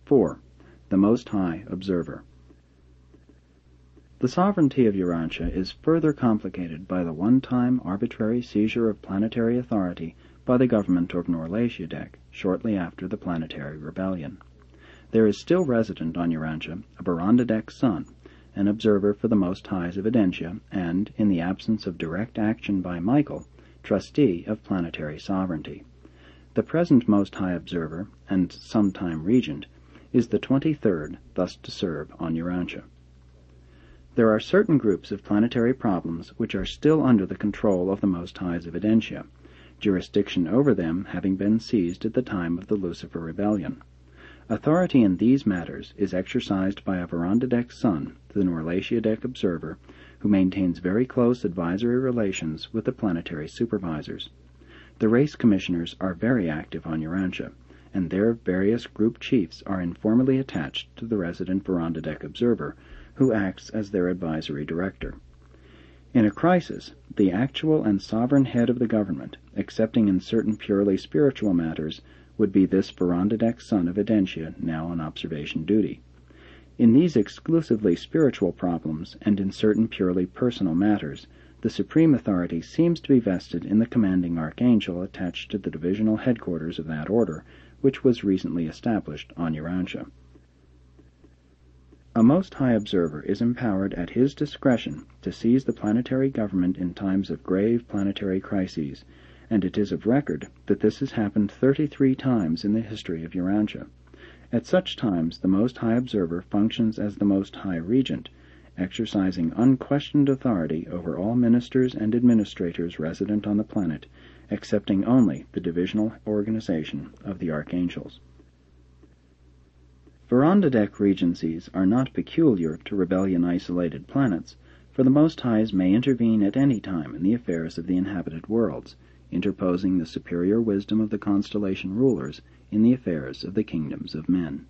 4. The Most High Observer. The sovereignty of Urantia is further complicated by the one-time arbitrary seizure of planetary authority by the government of Norlatia shortly after the Planetary Rebellion. There is still resident on Urantia a Barondadek son, an observer for the Most High's Evidentia, and, in the absence of direct action by Michael, trustee of planetary sovereignty. The present Most High Observer, and sometime Regent, is the 23rd thus to serve on Urantia. There are certain groups of planetary problems which are still under the control of the Most High's Evidentia, jurisdiction over them having been seized at the time of the Lucifer Rebellion. Authority in these matters is exercised by a Barondadek son, the Norlatia observer, who maintains very close advisory relations with the planetary supervisors. The race commissioners are very active on Urantia, and their various group chiefs are informally attached to the resident Barondadek observer, who acts as their advisory director. In a crisis, the actual and sovereign head of the government, excepting in certain purely spiritual matters, would be this Barondadek son of Evidentia, now on observation duty. In these exclusively spiritual problems, and in certain purely personal matters, the supreme authority seems to be vested in the commanding archangel attached to the divisional headquarters of that order, which was recently established on Urantia. A Most High Observer is empowered at his discretion to seize the planetary government in times of grave planetary crises, and it is of record that this has happened 33 times in the history of Urantia. At such times the Most High Observer functions as the Most High Regent, exercising unquestioned authority over all ministers and administrators resident on the planet, excepting only the divisional organization of the archangels. Barondadek regencies are not peculiar to rebellion-isolated planets, for the Most Highs may intervene at any time in the affairs of the inhabited worlds, interposing the superior wisdom of the constellation rulers in the affairs of the kingdoms of men.